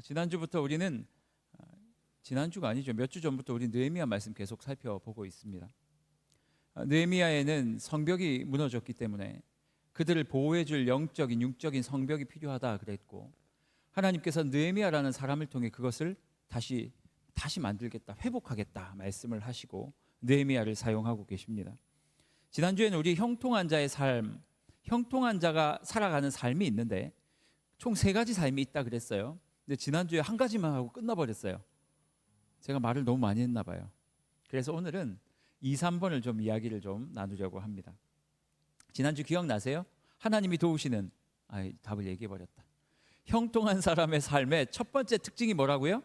지난주부터 우리는 지난주가 아니죠. 몇 주 전부터 우리 느헤미야 말씀 계속 살펴보고 있습니다. 느헤미야에는 성벽이 무너졌기 때문에 그들을 보호해 줄 영적인 육적인 성벽이 필요하다 그랬고, 하나님께서 느헤미야라는 사람을 통해 그것을 다시 만들겠다, 회복하겠다 말씀을 하시고 느헤미야를 사용하고 계십니다. 지난주에는 우리 형통한 자의 삶, 형통한 자가 살아가는 삶이 있는데 총 3가지 삶이 있다 그랬어요. 근데 지난주에 한 가지만 하고 끝나버렸어요. 제가 말을 너무 많이 했나 봐요. 그래서 오늘은 2, 3번을 좀 이야기를 좀 나누려고 합니다. 지난주 기억나세요? 하나님이 도우시는, 답을 얘기해버렸다. 형통한 사람의 삶의 첫 번째 특징이 뭐라고요?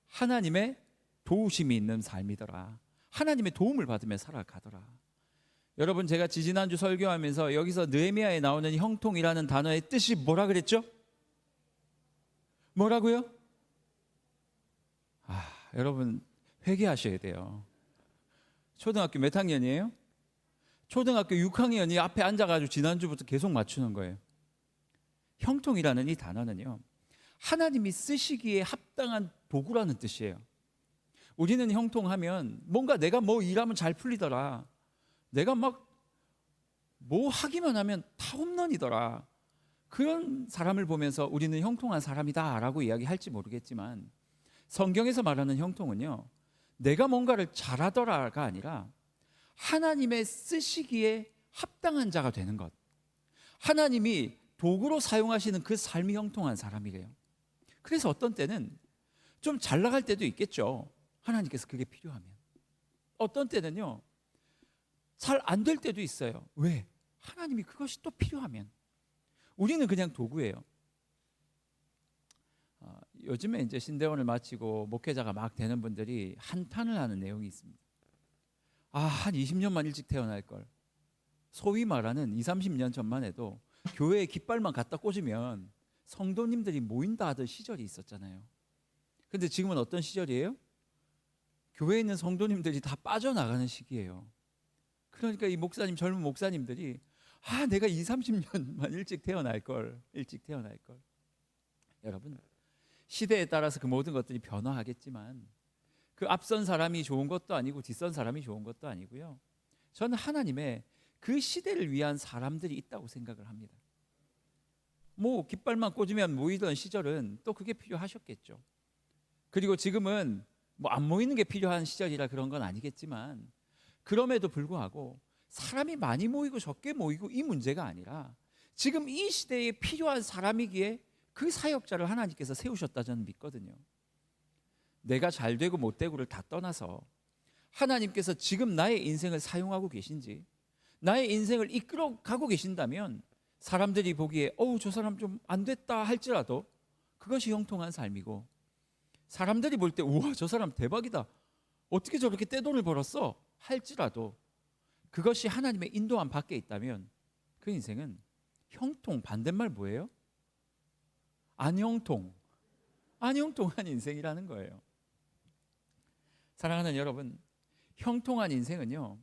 하나님의 도우심이 있는 삶이더라. 하나님의 도움을 받으며 살아가더라. 여러분, 제가 지지난주 설교하면서 여기서 느헤미야에 나오는 형통이라는 단어의 뜻이 뭐라 그랬죠? 뭐라고요? 여러분 회개하셔야 돼요. 초등학교 몇 학년이에요? 초등학교 6학년이 앞에 앉아가지고 지난주부터 계속 맞추는 거예요. 형통이라는 이 단어는요, 하나님이 쓰시기에 합당한 도구라는 뜻이에요. 우리는 형통하면 뭔가 내가 뭐 일하면 잘 풀리더라, 내가 막 뭐 하기만 하면 다 홈런이더라, 그런 사람을 보면서 우리는 형통한 사람이다 라고 이야기할지 모르겠지만, 성경에서 말하는 형통은요, 내가 뭔가를 잘하더라가 아니라 하나님의 쓰시기에 합당한 자가 되는 것, 하나님이 도구로 사용하시는 그 삶이 형통한 사람이래요. 그래서 어떤 때는 좀 잘 나갈 때도 있겠죠. 하나님께서 그게 필요하면. 어떤 때는요, 잘 안 될 때도 있어요. 왜? 하나님이 그것이 또 필요하면. 우리는 그냥 도구예요. 요즘에 이제 신대원을 마치고 목회자가 막 되는 분들이 한탄을 하는 내용이 있습니다. 한 20년만 일찍 태어날 걸. 소위 말하는 20, 30년 전만 해도 교회에 깃발만 갖다 꽂으면 성도님들이 모인다 하던 시절이 있었잖아요. 근데 지금은 어떤 시절이에요? 교회에 있는 성도님들이 다 빠져나가는 시기예요. 그러니까 이 목사님, 젊은 목사님들이 내가 20, 30년만 일찍 태어날 걸. 여러분, 시대에 따라서 그 모든 것들이 변화하겠지만 그 앞선 사람이 좋은 것도 아니고 뒷선 사람이 좋은 것도 아니고요, 저는 하나님의 그 시대를 위한 사람들이 있다고 생각을 합니다. 뭐 깃발만 꽂으면 모이던 시절은 또 그게 필요하셨겠죠. 그리고 지금은 뭐 안 모이는 게 필요한 시절이라 그런 건 아니겠지만, 그럼에도 불구하고 사람이 많이 모이고 적게 모이고 이 문제가 아니라 지금 이 시대에 필요한 사람이기에 그 사역자를 하나님께서 세우셨다 저는 믿거든요. 내가 잘 되고 못 되고를 다 떠나서 하나님께서 지금 나의 인생을 사용하고 계신지, 나의 인생을 이끌어 가고 계신다면 사람들이 보기에 저 사람 좀 안 됐다 할지라도 그것이 형통한 삶이고, 사람들이 볼 때 우와 저 사람 대박이다, 어떻게 저렇게 떼돈을 벌었어 할지라도 그것이 하나님의 인도함 밖에 있다면 그 인생은 형통, 반대말 뭐예요? 안형통한 인생이라는 거예요. 사랑하는 여러분, 형통한 인생은요,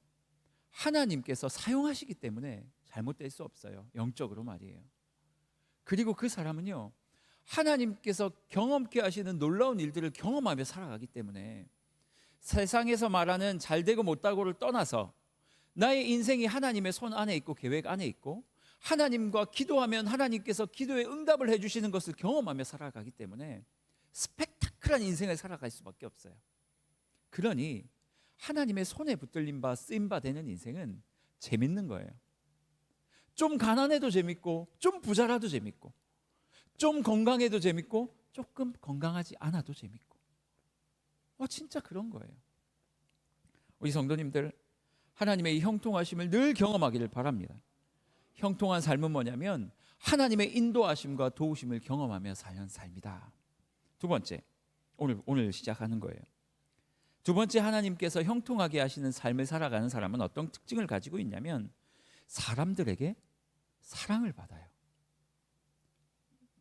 하나님께서 사용하시기 때문에 잘못될 수 없어요. 영적으로 말이에요. 그리고 그 사람은요, 하나님께서 경험케 하시는 놀라운 일들을 경험하며 살아가기 때문에 세상에서 말하는 잘되고 못되고를 떠나서 나의 인생이 하나님의 손 안에 있고 계획 안에 있고, 하나님과 기도하면 하나님께서 기도에 응답을 해주시는 것을 경험하며 살아가기 때문에 스펙타클한 인생을 살아갈 수밖에 없어요. 그러니 하나님의 손에 붙들린 바 쓰임 바 되는 인생은 재밌는 거예요. 좀 가난해도 재밌고, 좀 부자라도 재밌고, 좀 건강해도 재밌고, 조금 건강하지 않아도 재밌고, 진짜 그런 거예요. 우리 성도님들, 하나님의 이 형통하심을 늘 경험하기를 바랍니다. 형통한 삶은 뭐냐면 하나님의 인도하심과 도우심을 경험하며 사는 삶이다. 두 번째, 오늘 시작하는 거예요. 두 번째, 하나님께서 형통하게 하시는 삶을 살아가는 사람은 어떤 특징을 가지고 있냐면 사람들에게 사랑을 받아요.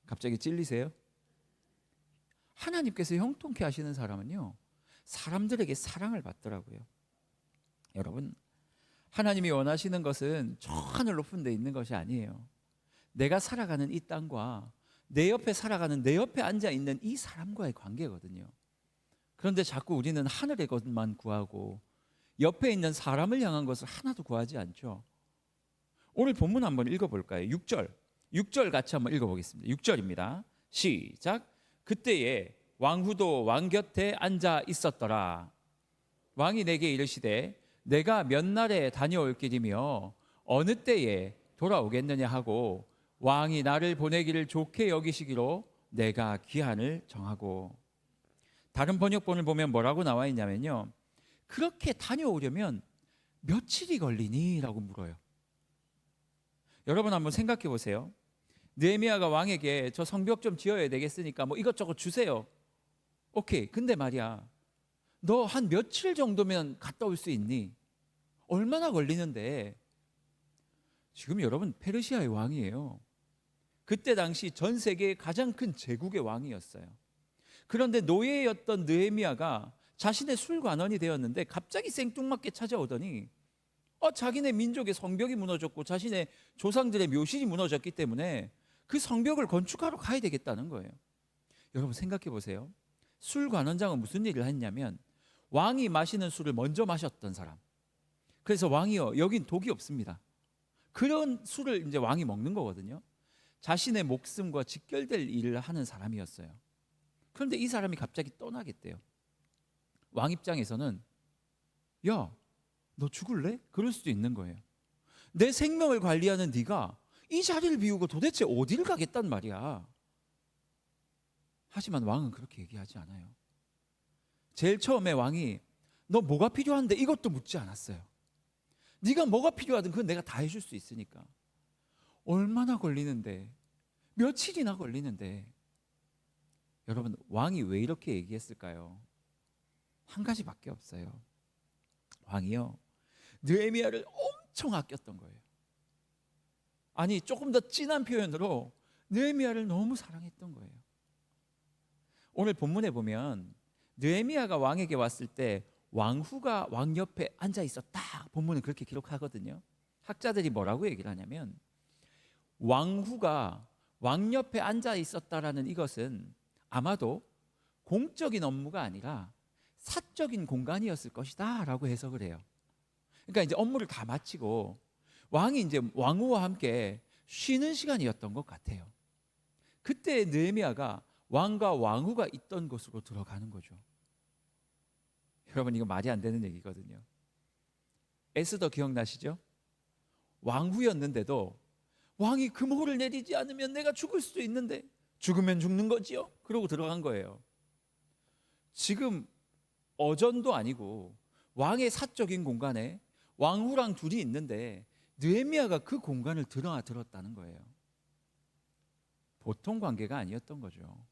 갑자기 찔리세요? 하나님께서 형통케 하시는 사람은요, 사람들에게 사랑을 받더라고요. 여러분, 하나님이 원하시는 것은 저 하늘 높은 데 있는 것이 아니에요. 내가 살아가는 이 땅과 내 옆에 살아가는, 내 옆에 앉아 있는 이 사람과의 관계거든요. 그런데 자꾸 우리는 하늘의 것만 구하고 옆에 있는 사람을 향한 것을 하나도 구하지 않죠. 오늘 본문 한번 읽어볼까요? 6절 같이 한번 읽어보겠습니다. 6절입니다. 시작. 그때에 왕후도 왕 곁에 앉아 있었더라. 왕이 내게 이르시되 내가 몇 날에 다녀올 길이며 어느 때에 돌아오겠느냐 하고 왕이 나를 보내기를 좋게 여기시기로 내가 기한을 정하고. 다른 번역본을 보면 뭐라고 나와 있냐면요, 그렇게 다녀오려면 며칠이 걸리니? 라고 물어요. 여러분 한번 생각해 보세요. 느헤미야가 왕에게 저 성벽 좀 지어야 되겠으니까 뭐 이것저것 주세요. 오케이. 근데 말이야, 너 한 며칠 정도면 갔다 올 수 있니? 얼마나 걸리는데? 지금 여러분 페르시아의 왕이에요. 그때 당시 전 세계의 가장 큰 제국의 왕이었어요. 그런데 노예였던 느헤미야가 자신의 술관원이 되었는데 갑자기 생뚱맞게 찾아오더니 자기네 민족의 성벽이 무너졌고 자신의 조상들의 묘실이 무너졌기 때문에 그 성벽을 건축하러 가야 되겠다는 거예요. 여러분 생각해 보세요. 술관원장은 무슨 일을 했냐면 왕이 마시는 술을 먼저 마셨던 사람. 그래서 왕이요, 여긴 독이 없습니다. 그런 술을 이제 왕이 먹는 거거든요. 자신의 목숨과 직결될 일을 하는 사람이었어요. 그런데 이 사람이 갑자기 떠나겠대요. 왕 입장에서는 야, 너 죽을래? 그럴 수도 있는 거예요. 내 생명을 관리하는 네가 이 자리를 비우고 도대체 어디를 가겠단 말이야. 하지만 왕은 그렇게 얘기하지 않아요. 제일 처음에 왕이 너 뭐가 필요한데 이것도 묻지 않았어요. 네가 뭐가 필요하든 그건 내가 다 해줄 수 있으니까. 얼마나 걸리는데, 며칠이나 걸리는데. 여러분 왕이 왜 이렇게 얘기했을까요? 한 가지밖에 없어요. 왕이요, 느헤미야를 엄청 아꼈던 거예요. 아니 조금 더 진한 표현으로 느헤미야를 너무 사랑했던 거예요. 오늘 본문에 보면 느헤미야가 왕에게 왔을 때 왕후가 왕 옆에 앉아 있었다. 본문은 그렇게 기록하거든요. 학자들이 뭐라고 얘기를 하냐면 왕후가 왕 옆에 앉아 있었다라는 이것은 아마도 공적인 업무가 아니라 사적인 공간이었을 것이다 라고 해석을 해요. 그러니까 이제 업무를 다 마치고 왕이 이제 왕후와 함께 쉬는 시간이었던 것 같아요. 그때 느헤미야가 왕과 왕후가 있던 곳으로 들어가는 거죠. 여러분 이거 말이 안 되는 얘기거든요. 에스더 기억나시죠? 왕후였는데도 왕이 금호를 내리지 않으면 내가 죽을 수도 있는데 죽으면 죽는 거지요? 그러고 들어간 거예요. 지금 어전도 아니고 왕의 사적인 공간에 왕후랑 둘이 있는데 느헤미야가 그 공간을 들었다는 거예요. 보통 관계가 아니었던 거죠.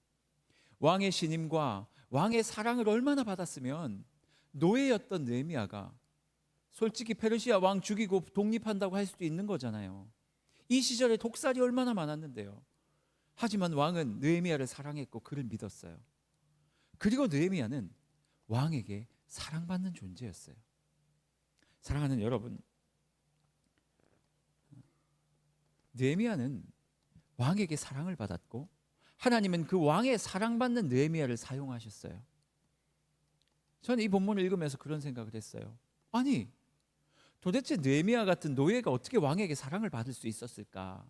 왕의 신임과 왕의 사랑을 얼마나 받았으면 노예였던 느헤미야가 솔직히 페르시아 왕 죽이고 독립한다고 할 수도 있는 거잖아요. 이 시절에 독살이 얼마나 많았는데요. 하지만 왕은 느헤미야를 사랑했고 그를 믿었어요. 그리고 느헤미야는 왕에게 사랑받는 존재였어요. 사랑하는 여러분, 느헤미야는 왕에게 사랑을 받았고 하나님은 그 왕의 사랑받는 느헤미야를 사용하셨어요. 저는 이 본문을 읽으면서 그런 생각을 했어요. 아니, 도대체 느헤미야 같은 노예가 어떻게 왕에게 사랑을 받을 수 있었을까?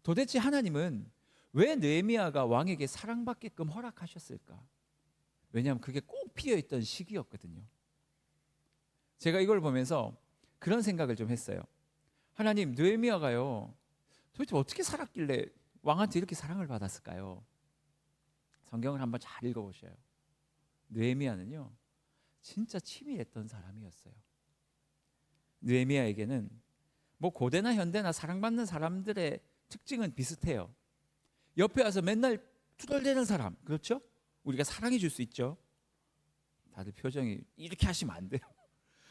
도대체 하나님은 왜 느헤미야가 왕에게 사랑받게끔 허락하셨을까? 왜냐하면 그게 꼭 피어있던 시기였거든요. 제가 이걸 보면서 그런 생각을 좀 했어요. 하나님, 느헤미야가요 도대체 어떻게 살았길래 왕한테 이렇게 사랑을 받았을까요? 성경을 한번 잘 읽어보셔요. 느헤미야는요 진짜 치밀했던 사람이었어요. 느헤미야에게는 뭐 고대나 현대나 사랑받는 사람들의 특징은 비슷해요. 옆에 와서 맨날 투덜대는 사람, 그렇죠? 우리가 사랑해 줄 수 있죠. 다들 표정이 이렇게 하시면 안 돼요.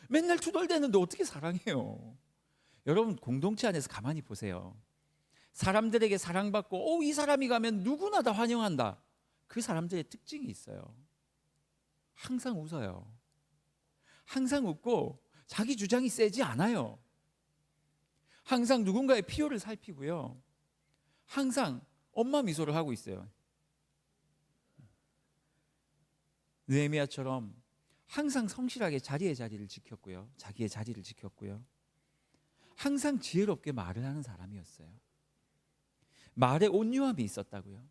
맨날 투덜대는데 어떻게 사랑해요? 여러분 공동체 안에서 가만히 보세요. 사람들에게 사랑받고 이 사람이 가면 누구나 다 환영한다. 그 사람들의 특징이 있어요. 항상 웃어요. 항상 웃고 자기 주장이 세지 않아요. 항상 누군가의 필요를 살피고요. 항상 엄마 미소를 하고 있어요. 느헤미야처럼 항상 성실하게 자리를 지켰고요. 자기의 자리를 지켰고요. 항상 지혜롭게 말을 하는 사람이었어요. 말에 온유함이 있었다고요.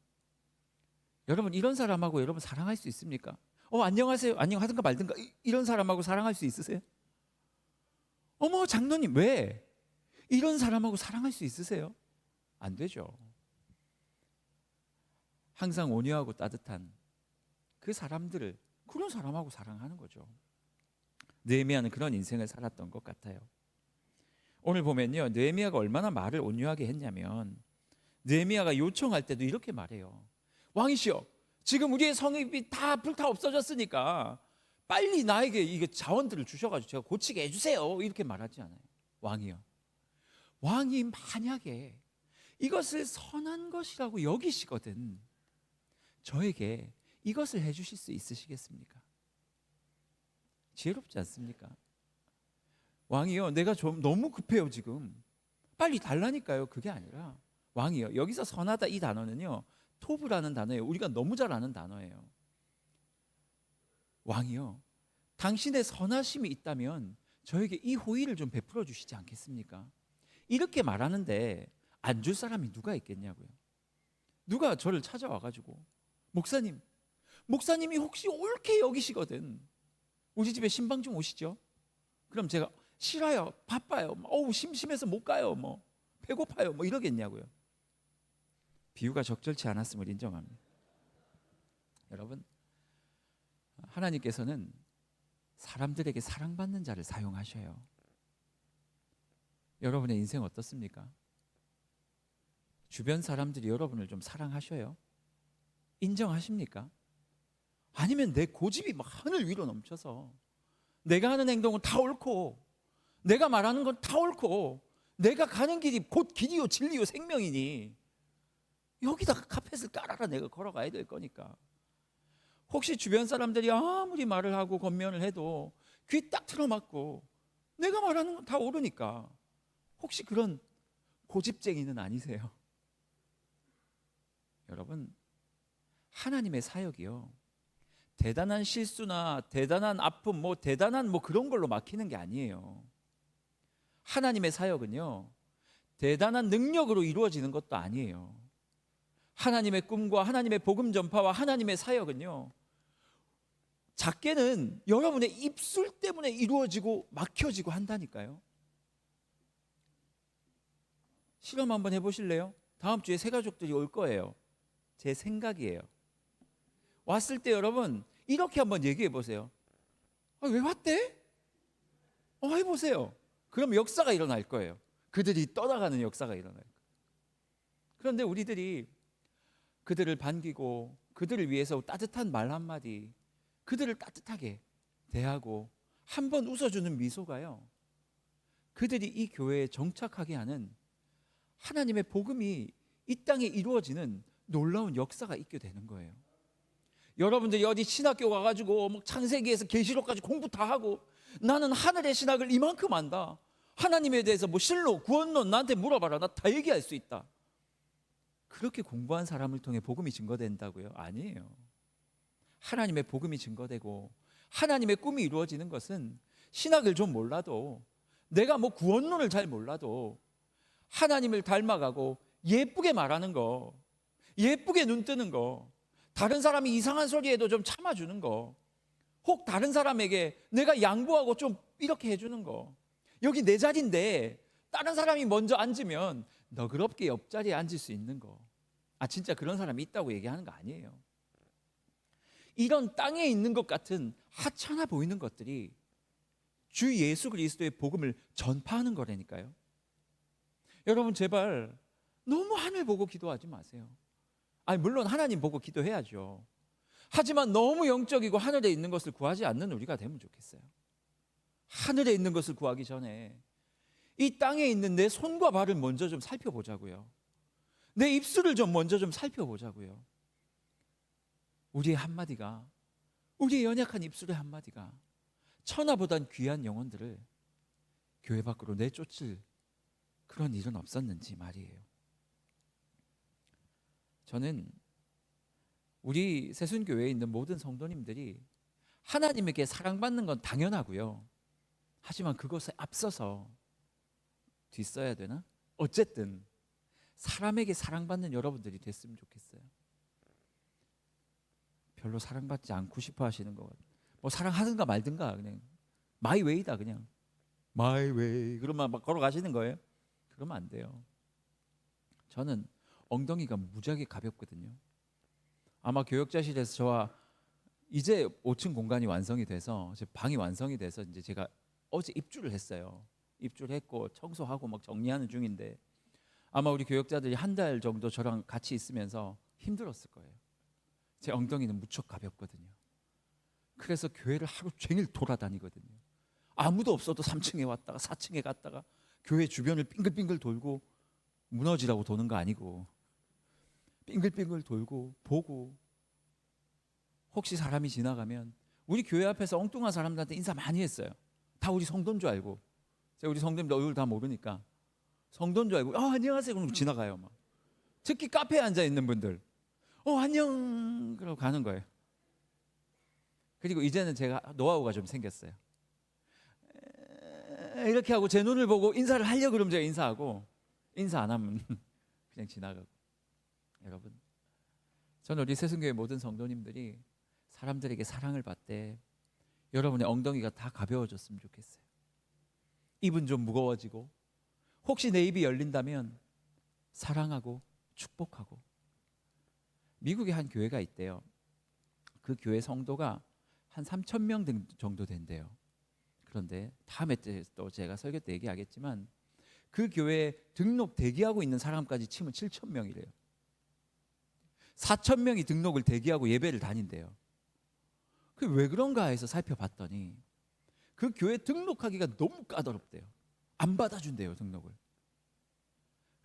여러분, 이런 사람하고 여러분 사랑할 수 있습니까? 안녕하세요, 안녕하든가 말든가 이런 사람하고 사랑할 수 있으세요? 어머, 장로님, 왜? 이런 사람하고 사랑할 수 있으세요? 안 되죠. 항상 온유하고 따뜻한 그 사람들을, 그런 사람하고 사랑하는 거죠. 느헤미야는 그런 인생을 살았던 것 같아요. 오늘 보면요, 느헤미야가 얼마나 말을 온유하게 했냐면, 느헤미야가 요청할 때도 이렇게 말해요. 왕이시여, 지금 우리의 성읍이 다 불타 없어졌으니까 빨리 나에게 이게 자원들을 주셔가지고 제가 고치게 해주세요. 이렇게 말하지 않아요. 왕이요, 왕이 만약에 이것을 선한 것이라고 여기시거든 저에게 이것을 해주실 수 있으시겠습니까? 지혜롭지 않습니까? 왕이요, 내가 좀 너무 급해요. 지금 빨리 달라니까요. 그게 아니라, 왕이요, 여기서 선하다 이 단어는요, 토브라는 단어예요. 우리가 너무 잘 아는 단어예요. 왕이요, 당신의 선하심이 있다면 저에게 이 호의를 좀 베풀어 주시지 않겠습니까? 이렇게 말하는데 안 줄 사람이 누가 있겠냐고요. 누가 저를 찾아와가지고, 목사님이 혹시 옳게 여기시거든 우리 집에 신방 좀 오시죠? 그럼 제가 싫어요, 바빠요, 심심해서 못 가요, 배고파요, 이러겠냐고요. 비유가 적절치 않았음을 인정합니다. 여러분, 하나님께서는 사람들에게 사랑받는 자를 사용하셔요. 여러분의 인생 어떻습니까? 주변 사람들이 여러분을 좀 사랑하셔요? 인정하십니까? 아니면 내 고집이 막 하늘 위로 넘쳐서 내가 하는 행동은 다 옳고 내가 말하는 건 다 옳고 내가 가는 길이 곧 길이요 진리요 생명이니 여기다가 카펫을 깔아라 내가 걸어가야 될 거니까. 혹시 주변 사람들이 아무리 말을 하고 권면을 해도 귀 딱 틀어막고 내가 말하는 건 다 옳으니까 혹시 그런 고집쟁이는 아니세요? 여러분, 하나님의 사역이요, 대단한 실수나 대단한 아픔, 대단한 그런 걸로 막히는 게 아니에요. 하나님의 사역은요, 대단한 능력으로 이루어지는 것도 아니에요. 하나님의 꿈과 하나님의 복음 전파와 하나님의 사역은요, 작게는 여러분의 입술 때문에 이루어지고 막혀지고 한다니까요. 실험 한번 해보실래요? 다음 주에 새 가족들이 올 거예요. 제 생각이에요. 왔을 때 여러분 이렇게 한번 얘기해 보세요. 왜 왔대? 해보세요. 그럼 역사가 일어날 거예요. 그들이 떠나가는 역사가 일어날 거예요. 그런데 우리들이 그들을 반기고 그들을 위해서 따뜻한 말 한마디, 그들을 따뜻하게 대하고 한번 웃어주는 미소가요, 그들이 이 교회에 정착하게 하는 하나님의 복음이 이 땅에 이루어지는 놀라운 역사가 있게 되는 거예요. 여러분들이 어디 신학교 가가지고 창세기에서 계시록까지 공부 다 하고 나는 하늘의 신학을 이만큼 안다, 하나님에 대해서 실로 구원론 나한테 물어봐라, 나 다 얘기할 수 있다, 그렇게 공부한 사람을 통해 복음이 증거된다고요? 아니에요. 하나님의 복음이 증거되고 하나님의 꿈이 이루어지는 것은 신학을 좀 몰라도, 내가 구원론을 잘 몰라도 하나님을 닮아가고 예쁘게 말하는 거, 예쁘게 눈 뜨는 거, 다른 사람이 이상한 소리에도 좀 참아주는 거, 혹 다른 사람에게 내가 양보하고 좀 이렇게 해주는 거, 여기 내 자리인데 다른 사람이 먼저 앉으면 너그럽게 옆자리에 앉을 수 있는 거, 진짜 그런 사람이 있다고 얘기하는 거 아니에요. 이런 땅에 있는 것 같은 하찮아 보이는 것들이 주 예수 그리스도의 복음을 전파하는 거라니까요. 여러분, 제발 너무 하늘 보고 기도하지 마세요. 물론 하나님 보고 기도해야죠. 하지만 너무 영적이고 하늘에 있는 것을 구하지 않는 우리가 되면 좋겠어요. 하늘에 있는 것을 구하기 전에 이 땅에 있는 내 손과 발을 먼저 좀 살펴보자고요. 내 입술을 좀 먼저 좀 살펴보자고요. 우리의 한마디가, 우리의 연약한 입술의 한마디가 천하보단 귀한 영혼들을 교회 밖으로 내쫓을 그런 일은 없었는지 말이에요. 저는 우리 새순교회에 있는 모든 성도님들이 하나님에게 사랑받는 건 당연하고요. 하지만 그것에 앞서서 뒤써야 되나? 어쨌든 사람에게 사랑받는 여러분들이 됐으면 좋겠어요. 별로 사랑받지 않고 싶어 하시는 것 같아요. 뭐 사랑하든가 말든가 그냥 마이 웨이다 그냥 마이 웨이 그러면 막 걸어가시는 거예요. 그러면 안 돼요. 저는 엉덩이가 무지하게 가볍거든요. 아마 교역자실에서 저와 이제 5층 공간이 완성이 돼서 제 방이 완성이 돼서 이제 제가 어제 입주를 했어요. 입주를 했고 청소하고 막 정리하는 중인데 아마 우리 교역자들이 한 달 정도 저랑 같이 있으면서 힘들었을 거예요. 제 엉덩이는 무척 가볍거든요. 그래서 교회를 하루 종일 돌아다니거든요. 아무도 없어도 3층에 왔다가 4층에 갔다가 교회 주변을 빙글빙글 돌고 무너지라고 도는 거 아니고 빙글빙글 돌고 보고 혹시 사람이 지나가면 우리 교회 앞에서 엉뚱한 사람들한테 인사 많이 했어요. 다 우리 성도인 줄 알고 제가 우리 성도님들 얼굴 다 모르니까 성도인 줄 알고 안녕하세요 그러고 지나가요. 막. 특히 카페에 앉아 있는 분들 안녕 그러고 가는 거예요. 그리고 이제는 제가 노하우가 좀 생겼어요. 이렇게 하고 제 눈을 보고 인사를 하려고 그러면 제가 인사하고 인사 안 하면 그냥 지나가고. 여러분 저는 우리 새순교회 모든 성도님들이 사람들에게 사랑을 받되 여러분의 엉덩이가 다 가벼워졌으면 좋겠어요. 입은 좀 무거워지고 혹시 내 입이 열린다면 사랑하고 축복하고. 미국에 한 교회가 있대요. 그 교회 성도가 한 3,000명 정도 된대요. 그런데 다음에 또 제가 설교 때 얘기하겠지만 그 교회에 등록 대기하고 있는 사람까지 치면 7,000명이래요. 4,000명이 등록을 대기하고 예배를 다닌대요. 그게 왜 그런가 해서 살펴봤더니 그 교회 등록하기가 너무 까다롭대요. 안 받아준대요 등록을.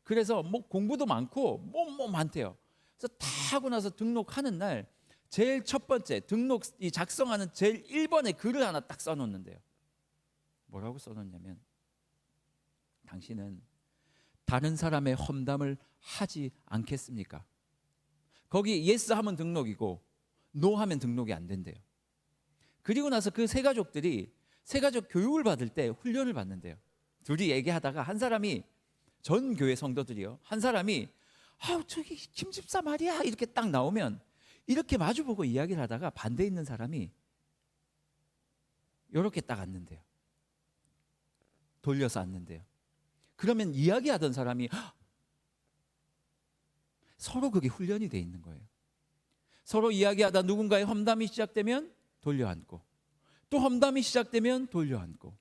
그래서 뭐 공부도 많고 뭐 많대요. 그래서 다 하고 나서 등록하는 날 제일 첫 번째 등록 이 작성하는 제일 1번에 글을 하나 딱 써놓는데요. 뭐라고 써놓냐면 당신은 다른 사람의 험담을 하지 않겠습니까? 거기 예스 하면 등록이고 노 하면 등록이 안 된대요. 그리고 나서 그 세 가족들이 세 가족 교육을 받을 때 훈련을 받는데요. 둘이 얘기하다가 한 사람이 전 교회 성도들이요. 한 사람이 저기 김 집사 말이야 이렇게 딱 나오면 이렇게 마주보고 이야기를 하다가 반대에 있는 사람이 이렇게 딱 앉는데요. 돌려서 앉는데요. 그러면 이야기하던 사람이 서로 그게 훈련이 돼 있는 거예요. 서로 이야기하다 누군가의 험담이 시작되면 돌려 앉고 또 험담이 시작되면 돌려 앉고.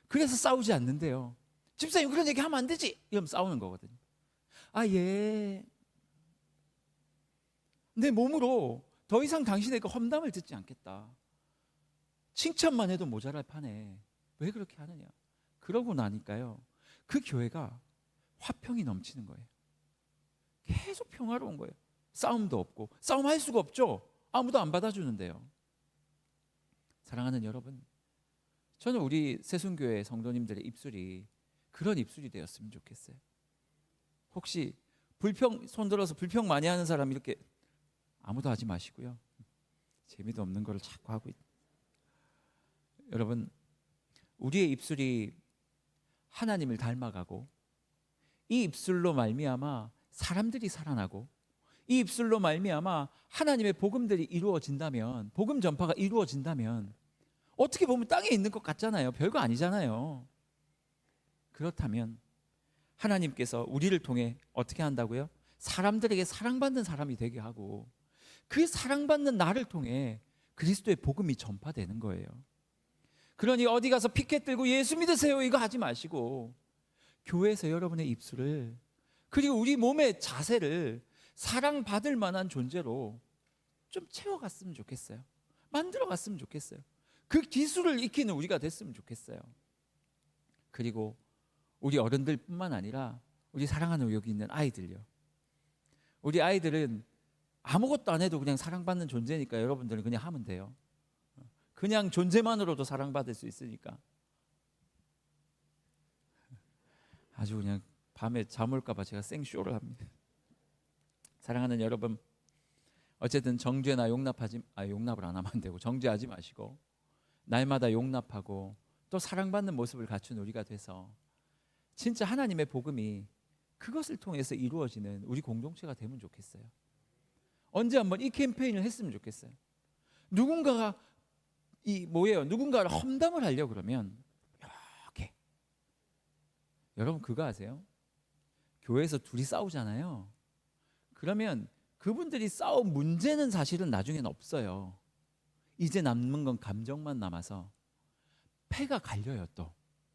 그래서 싸우지 않는데요. 집사님 그런 얘기 하면 안 되지 이러면 싸우는 거거든요. 예. 내 몸으로 더 이상 당신의 그 험담을 듣지 않겠다. 칭찬만 해도 모자랄 판에 왜 그렇게 하느냐. 그러고 나니까요 그 교회가 화평이 넘치는 거예요. 계속 평화로운 거예요. 싸움도 없고 싸움할 수가 없죠. 아무도 안 받아주는데요. 사랑하는 여러분, 저는 우리 새순교회 성도님들의 입술이 그런 입술이 되었으면 좋겠어요. 혹시 손 들어서 불평 많이 하는 사람 이렇게 아무도 하지 마시고요. 재미도 없는 거를 자꾸 하고 여러분, 우리의 입술이 하나님을 닮아가고 이 입술로 말미암아 사람들이 살아나고 이 입술로 말미암아 하나님의 복음들이 이루어진다면, 복음 전파가 이루어진다면 어떻게 보면 땅에 있는 것 같잖아요. 별거 아니잖아요. 그렇다면 하나님께서 우리를 통해 어떻게 한다고요? 사람들에게 사랑받는 사람이 되게 하고 그 사랑받는 나를 통해 그리스도의 복음이 전파되는 거예요. 그러니 어디 가서 피켓 들고 예수 믿으세요 이거 하지 마시고 교회에서 여러분의 입술을 그리고 우리 몸의 자세를 사랑받을 만한 존재로 좀 채워갔으면 좋겠어요. 만들어갔으면 좋겠어요. 그 기술을 익히는 우리가 됐으면 좋겠어요. 그리고 우리 어른들뿐만 아니라 우리 사랑하는 여기 있는 아이들요. 우리 아이들은 아무것도 안 해도 그냥 사랑받는 존재니까 여러분들은 그냥 하면 돼요. 그냥 존재만으로도 사랑받을 수 있으니까. 아주 그냥 밤에 잠 올까 봐 제가 생쇼를 합니다. 사랑하는 여러분, 어쨌든 정죄나 용납을 안 하면 안 되고 정죄하지 마시고 날마다 용납하고 또 사랑받는 모습을 갖춘 우리가 돼서 진짜 하나님의 복음이 그것을 통해서 이루어지는 우리 공동체가 되면 좋겠어요. 언제 한번 이 캠페인을 했으면 좋겠어요. 누군가가 누군가를 험담을 하려고 그러면 이렇게, 여러분 그거 아세요? 교회에서 둘이 싸우잖아요. 그러면 그분들이 싸운 문제는 사실은 나중에는 없어요. 이제 남는 건 감정만 남아서 패가 갈려요. 또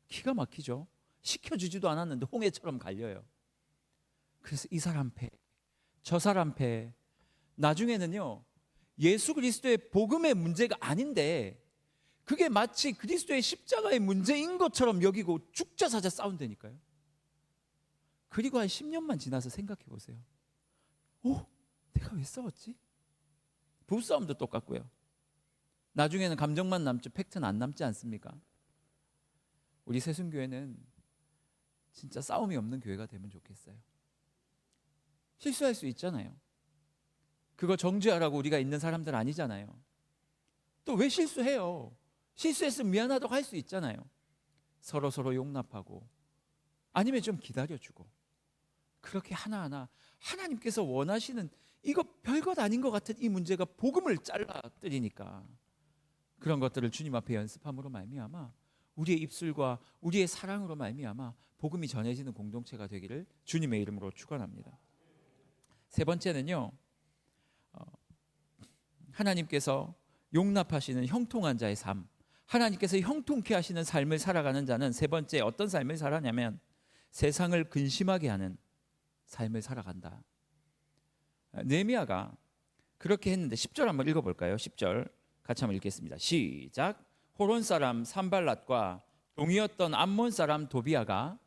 기가 막히죠. 시켜주지도 않았는데 홍해처럼 갈려요. 그래서 이 사람 패, 저 사람 패, 나중에는요 예수 그리스도의 복음의 문제가 아닌데 그게 마치 그리스도의 십자가의 문제인 것처럼 여기고 죽자 사자 싸운다니까요. 그리고 한 10년만 지나서 생각해 보세요. 내가 왜 싸웠지? 부부싸움도 똑같고요. 나중에는 감정만 남지 팩트는 안 남지 않습니까? 우리 새순교회는 진짜 싸움이 없는 교회가 되면 좋겠어요. 실수할 수 있잖아요. 그거 정죄하라고 우리가 있는 사람들 아니잖아요. 또 왜 실수해요? 실수했으면 미안하다고 할 수 있잖아요. 서로 용납하고 아니면 좀 기다려주고 그렇게 하나하나 하나님께서 원하시는 이거 별것 아닌 것 같은 이 문제가 복음을 잘라뜨리니까 그런 것들을 주님 앞에 연습함으로 말미암아 우리의 입술과 우리의 사랑으로 말미암아 복음이 전해지는 공동체가 되기를 주님의 이름으로 축원합니다. 세 번째는요, 하나님께서 용납하시는 형통한 자의 삶, 하나님께서 형통케 하시는 삶을 살아가는 자는 세 번째 어떤 삶을 살아냐면 세상을 근심하게 하는 삶을 살아간다. 느헤미야가 그렇게 했는데 10절 한번 읽어볼까요? 10절 같이 한번 읽겠습니다. 시작. 호론 사람 산발랏과 종이었던 암몬 사람 도비아가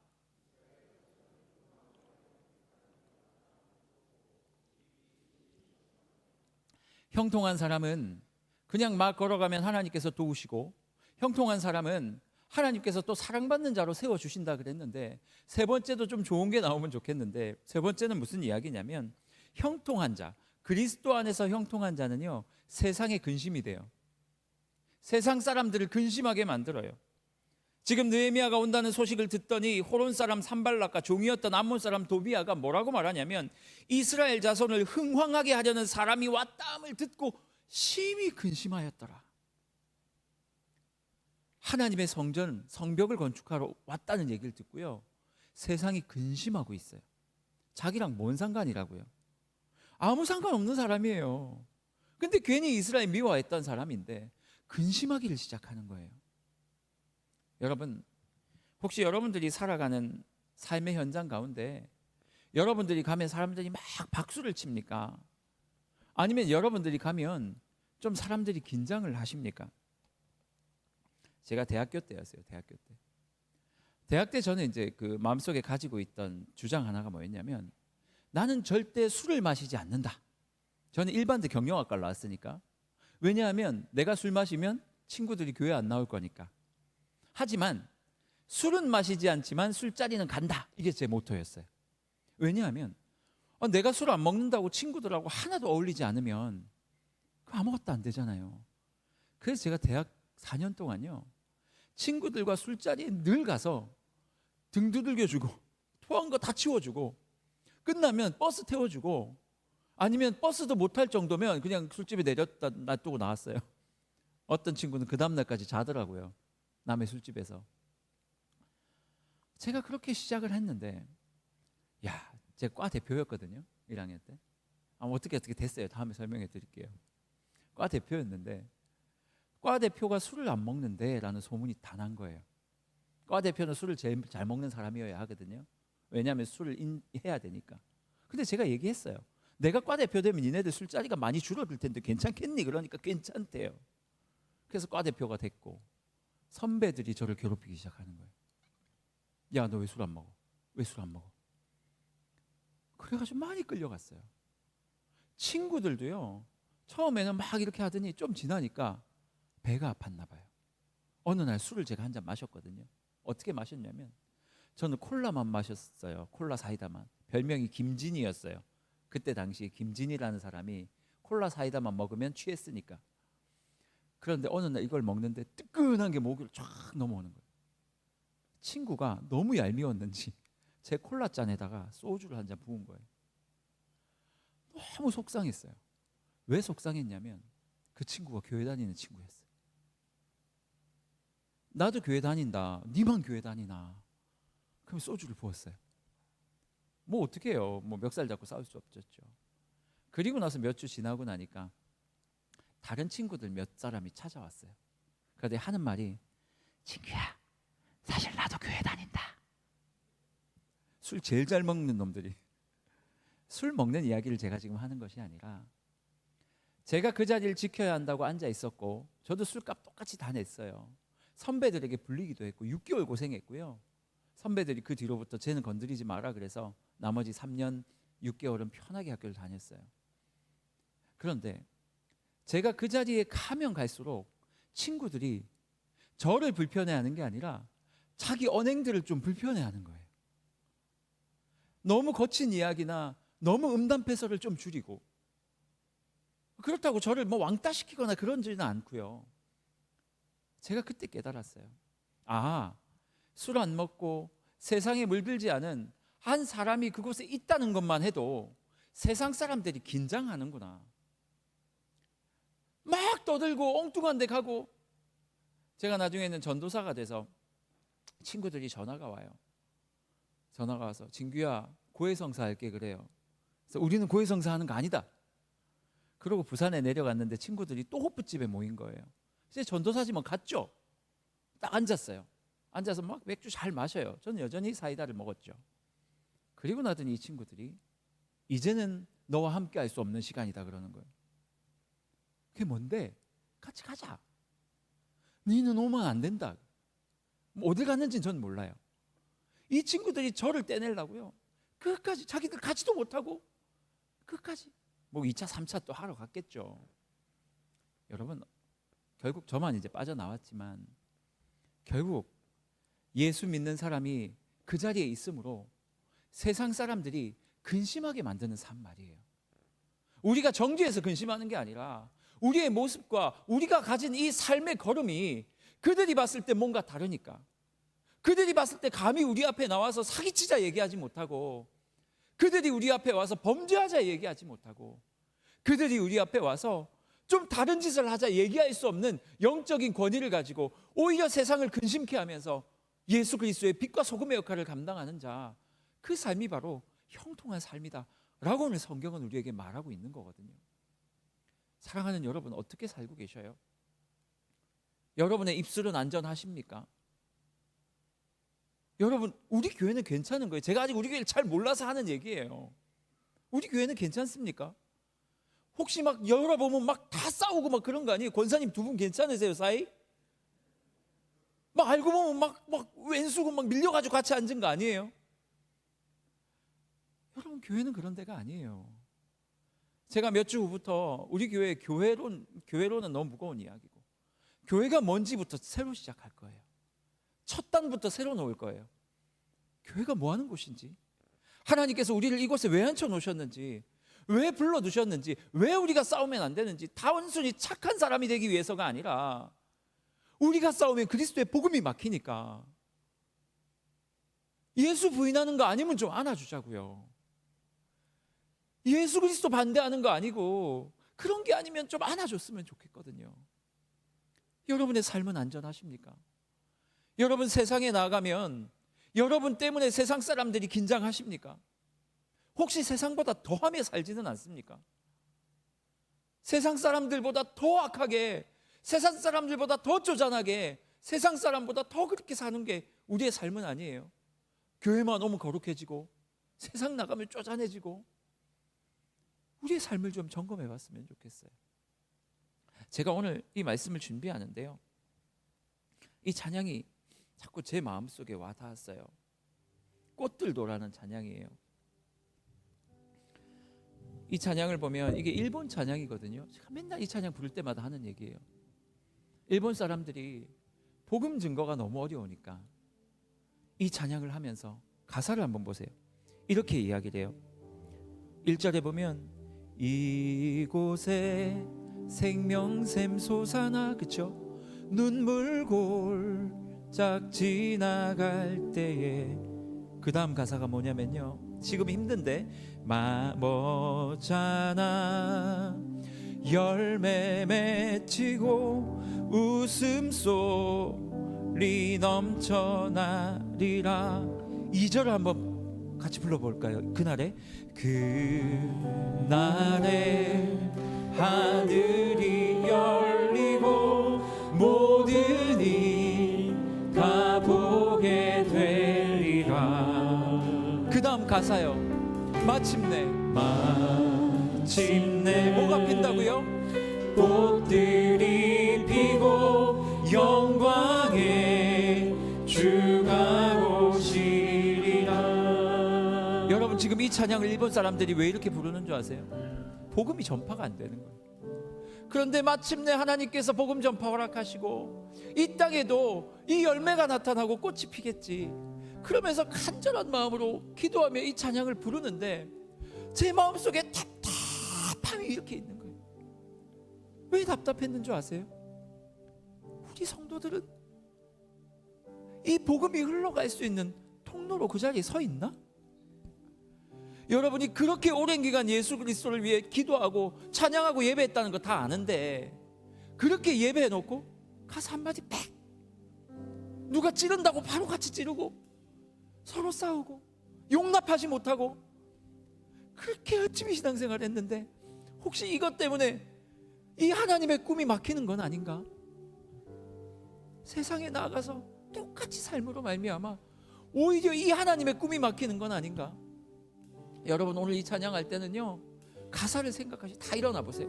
형통한 사람은 그냥 막 걸어가면 하나님께서 도우시고 형통한 사람은 하나님께서 또 사랑받는 자로 세워주신다 그랬는데 세 번째도 좀 좋은 게 나오면 좋겠는데 세 번째는 무슨 이야기냐면 형통한 자, 그리스도 안에서 형통한 자는요 세상의 근심이 돼요. 세상 사람들을 근심하게 만들어요. 지금 느헤미야가 온다는 소식을 듣더니 호론 사람 산발락과 종이었던 암몬 사람 도비아가 뭐라고 말하냐면 이스라엘 자손을 흥황하게 하려는 사람이 왔다함을 듣고 심히 근심하였더라. 하나님의 성벽을 건축하러 왔다는 얘기를 듣고요 세상이 근심하고 있어요. 자기랑 뭔 상관이라고요? 아무 상관없는 사람이에요. 근데 괜히 이스라엘 미워했던 사람인데 근심하기를 시작하는 거예요. 여러분, 혹시 여러분들이 살아가는 삶의 현장 가운데 여러분들이 가면 사람들이 막 박수를 칩니까? 아니면 여러분들이 가면 좀 사람들이 긴장을 하십니까? 제가 대학교 때였어요. 대학 때 저는 이제 그 마음속에 가지고 있던 주장 하나가 뭐였냐면 나는 절대 술을 마시지 않는다. 저는 일반대 경영학과를 나왔으니까. 왜냐하면 내가 술 마시면 친구들이 교회 안 나올 거니까. 하지만 술은 마시지 않지만 술자리는 간다. 이게 제 모토였어요. 왜냐하면 내가 술 안 먹는다고 친구들하고 하나도 어울리지 않으면 아무것도 안 되잖아요. 그래서 제가 대학 4년 동안요 친구들과 술자리에 늘 가서 등 두들겨주고 토한 거 다 치워주고 끝나면 버스 태워주고 아니면 버스도 못 탈 정도면 그냥 술집에 내렸다 놔두고 나왔어요. 어떤 친구는 그 다음날까지 자더라고요. 남의 술집에서. 제가 그렇게 시작을 했는데 제가 과 대표였거든요. 1학년 때. 어떻게 됐어요. 다음에 설명해 드릴게요. 과 대표였는데 과 대표가 술을 안 먹는데 라는 소문이 다 난 거예요. 과 대표는 술을 제일 잘 먹는 사람이어야 하거든요. 왜냐하면 술을 해야 되니까. 근데 제가 얘기했어요. 내가 과 대표 되면 니네들 술자리가 많이 줄어들 텐데 괜찮겠니? 그러니까 괜찮대요. 그래서 과 대표가 됐고 선배들이 저를 괴롭히기 시작하는 거예요. 야, 너 왜 술 안 먹어? 왜 술 안 먹어? 그래가지고 많이 끌려갔어요. 친구들도요 처음에는 막 이렇게 하더니 좀 지나니까 배가 아팠나 봐요. 어느 날 술을 제가 한 잔 마셨거든요. 어떻게 마셨냐면 저는 콜라만 마셨어요. 콜라 사이다만. 별명이 김진이었어요. 그때 당시 김진이라는 사람이 콜라 사이다만 먹으면 취했으니까. 그런데 어느 날 이걸 먹는데 뜨끈한 게 목을 쫙 넘어오는 거예요. 친구가 너무 얄미웠는지 제 콜라 잔에다가 소주를 한 잔 부은 거예요. 너무 속상했어요. 왜 속상했냐면 그 친구가 교회 다니는 친구였어요. 나도 교회 다닌다. 니만 교회 다니나. 그럼 소주를 부었어요. 뭐 어떻게 해요? 뭐 멱살 잡고 싸울 수 없었죠. 그리고 나서 몇 주 지나고 나니까 다른 친구들 몇 사람이 찾아왔어요. 그런데 하는 말이, 친구야, 사실 나도 교회 다닌다. 술 제일 잘 먹는 놈들이. 술 먹는 이야기를 제가 지금 하는 것이 아니라, 제가 그 자리를 지켜야 한다고 앉아 있었고 저도 술값 똑같이 다 냈어요. 선배들에게 불리기도 했고 6개월 고생했고요. 선배들이 그 뒤로부터 쟤는 건드리지 마라 그래서 나머지 3년 6개월은 편하게 학교를 다녔어요. 그런데 제가 그 자리에 가면 갈수록 친구들이 저를 불편해하는 게 아니라 자기 언행들을 좀 불편해하는 거예요. 너무 거친 이야기나 너무 음담패설을 좀 줄이고, 그렇다고 저를 뭐 왕따시키거나 그런지는 않고요. 제가 그때 깨달았어요. 아, 술 안 먹고 세상에 물들지 않은 한 사람이 그곳에 있다는 것만 해도 세상 사람들이 긴장하는구나. 막 떠들고 엉뚱한 데 가고. 제가 나중에는 전도사가 돼서 친구들이 전화가 와요. 전화가 와서, 진규야, 고해성사 할게 그래요. 그래서 우리는 고해성사 하는 거 아니다. 그러고 부산에 내려갔는데 친구들이 또 호프집에 모인 거예요. 이제 전도사지만 갔죠. 딱 앉았어요. 앉아서 막 맥주 잘 마셔요. 저는 여전히 사이다를 먹었죠. 그리고 나더니 이 친구들이, 이제는 너와 함께 할 수 없는 시간이다 그러는 거예요. 그게 뭔데? 같이 가자. 너는 오면 안 된다. 뭐 어딜 갔는지는 전 몰라요. 이 친구들이 저를 떼내려고요. 끝까지 자기들 가지도 못하고 끝까지 뭐 2차 3차 또 하러 갔겠죠. 여러분, 결국 저만 이제 빠져나왔지만 결국 예수 믿는 사람이 그 자리에 있으므로 세상 사람들이 근심하게 만드는 삶 말이에요. 우리가 정죄해서 근심하는 게 아니라 우리의 모습과 우리가 가진 이 삶의 걸음이 그들이 봤을 때 뭔가 다르니까, 그들이 봤을 때 감히 우리 앞에 나와서 사기치자 얘기하지 못하고, 그들이 우리 앞에 와서 범죄하자 얘기하지 못하고, 그들이 우리 앞에 와서 좀 다른 짓을 하자 얘기할 수 없는 영적인 권위를 가지고 오히려 세상을 근심케 하면서 예수 그리스도의 빛과 소금의 역할을 감당하는 자, 그 삶이 바로 형통한 삶이다 라고 오늘 성경은 우리에게 말하고 있는 거거든요. 사랑하는 여러분, 어떻게 살고 계셔요? 여러분의 입술은 안전하십니까? 여러분, 우리 교회는 괜찮은 거예요. 제가 아직 우리 교회를 잘 몰라서 하는 얘기예요. 우리 교회는 괜찮습니까? 혹시 막 열어보면 막 다 싸우고 막 그런 거 아니에요? 권사님 두 분 괜찮으세요, 사이? 막 알고 보면 막 왼수고 막 밀려가지고 같이 앉은 거 아니에요? 여러분, 교회는 그런 데가 아니에요. 제가 몇 주 후부터 우리 교회 교회로는 너무 무거운 이야기고, 교회가 뭔지부터 새로 시작할 거예요. 첫 단부터 새로 놓을 거예요. 교회가 뭐 하는 곳인지, 하나님께서 우리를 이곳에 왜 앉혀 놓으셨는지, 왜 불러두셨는지, 왜 우리가 싸우면 안 되는지, 단순히 착한 사람이 되기 위해서가 아니라 우리가 싸우면 그리스도의 복음이 막히니까 예수 부인하는 거 아니면 좀 안아주자고요. 예수 그리스도 반대하는 거 아니고 그런 게 아니면 좀 안아줬으면 좋겠거든요. 여러분의 삶은 안전하십니까? 여러분 세상에 나가면 여러분 때문에 세상 사람들이 긴장하십니까? 혹시 세상보다 더하며 살지는 않습니까? 세상 사람들보다 더 악하게, 세상 사람들보다 더 쪼잔하게, 세상 사람보다 더 그렇게 사는 게 우리의 삶은 아니에요. 교회만 오면 거룩해지고 세상 나가면 쪼잔해지고. 우리의 삶을 좀 점검해 봤으면 좋겠어요. 제가 오늘 이 말씀을 준비하는데요, 이 찬양이 자꾸 제 마음속에 와 닿았어요. 꽃들도라는 찬양이에요. 이 찬양을 보면 이게 일본 찬양이거든요. 제가 맨날 이 찬양 부를 때마다 하는 얘기예요. 일본 사람들이 복음 증거가 너무 어려우니까 이 찬양을 하면서 가사를 한번 보세요. 이렇게 이야기를 해요. 1절에 보면 이곳에 생명샘 솟아나, 그쵸? 눈물 골짝 지나갈 때에, 그 다음 가사가 뭐냐면요, 지금 힘든데 뭐잖아 열매 맺히고 웃음소리 넘쳐나리라. 2절을 한번 같이 불러볼까요? 그날에 하늘이 열리고 모든 이가 보게 되리라. 그 다음 가사요, 마침내 뭐가 핀다고요? 꽃들이 피고 영광의 주가 오시리라. 여러분, 지금 이 찬양을 일본 사람들이 왜 이렇게 부르는 줄 아세요? 복음이 전파가 안 되는 거예요. 그런데 마침내 하나님께서 복음 전파 허락하시고 이 땅에도 이 열매가 나타나고 꽃이 피겠지, 그러면서 간절한 마음으로 기도하며 이 찬양을 부르는데 제 마음속에 답답함이 이렇게 있는 거예요. 왜 답답했는 줄 아세요? 우리 성도들은 이 복음이 흘러갈 수 있는 통로로 그 자리에 서 있나? 여러분이 그렇게 오랜 기간 예수 그리스도를 위해 기도하고 찬양하고 예배했다는 거 다 아는데, 그렇게 예배해놓고 가서 한마디 팍, 누가 찌른다고 바로 같이 찌르고 서로 싸우고 용납하지 못하고 그렇게 열심히 신앙생활을 했는데, 혹시 이것 때문에 이 하나님의 꿈이 막히는 건 아닌가? 세상에 나가서 똑같이 삶으로 말미암아 오히려 이 하나님의 꿈이 막히는 건 아닌가? 여러분, 오늘 이 찬양할 때는요, 가사를 생각하시, 다 일어나 보세요.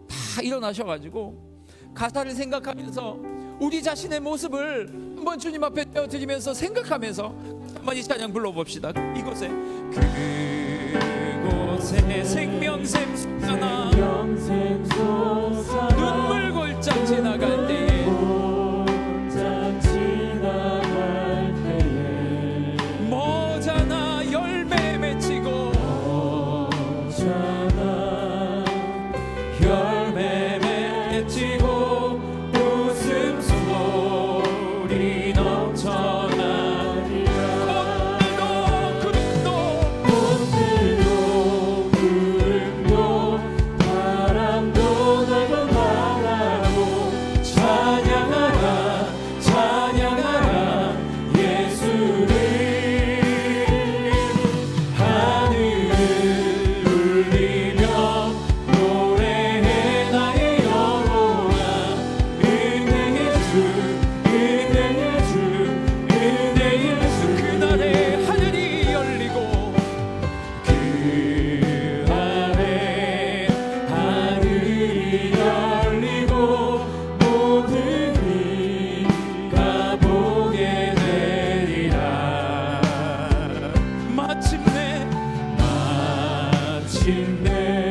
다 일어나셔가지고 가사를 생각하면서 우리 자신의 모습을 한번 주님 앞에 떼어드리면서 생각하면서 한번 이 찬양 불러봅시다. 이곳에 그곳에 생명샘 솟아나 눈물 골짝 지나갈 때에 뭐잖아 열매 맺히고 열매 맺히고 웃음소리 넘쳐나리라. 꽃들도 구름도 바람도 넓은 바다도 찬양하라 찬양하라 예수를. 하늘을 울리며 노래해 나의 영혼아. 은혜의 주 은혜의 주 은혜의 주. 그날에 하늘이 열리고 그날에 하늘이 열리고 모든 이가 보게 되리라. 마침내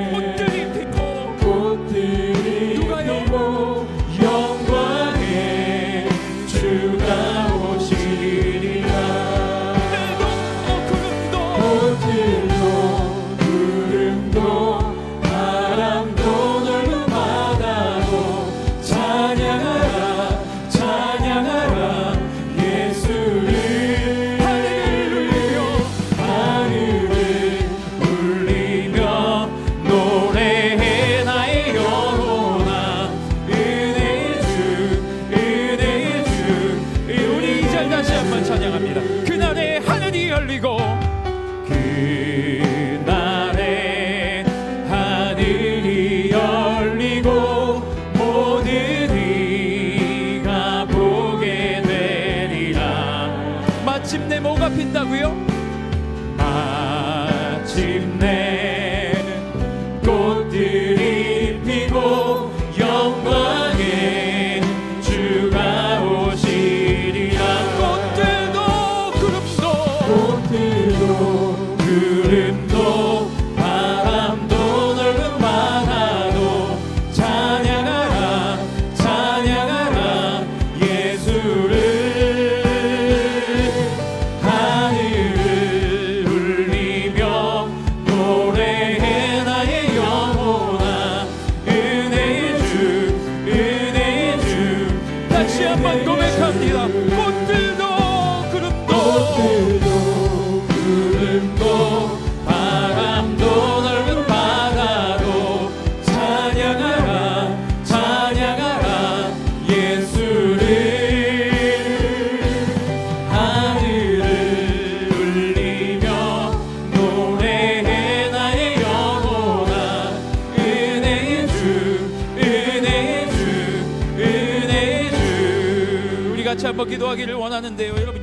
꽃들이 피고 누가요? 영광의 주가 오시리라. 꽃들도 구름도 바람도 넓은 바다도 찬양하라 찬양하라 예수를. 하늘을 울리며 노래해 나의 영혼아. 은혜의 주 은혜의 주. 우리 이 절 다시 한번 찬양합니다. 그날에 하늘이 열리고 그날에 하늘이 열리고 모든 이가 보게 되리라. 마침내 뭐가 핀다고요? 마침내 꽃들이 피고 영광의 주가 오시리라. 꽃들도 구름도 바람도 넓은 바다도 찬양하라 찬양하라 예수를. 하늘을 같이 한번 기도하기를 원하는데요. 여러분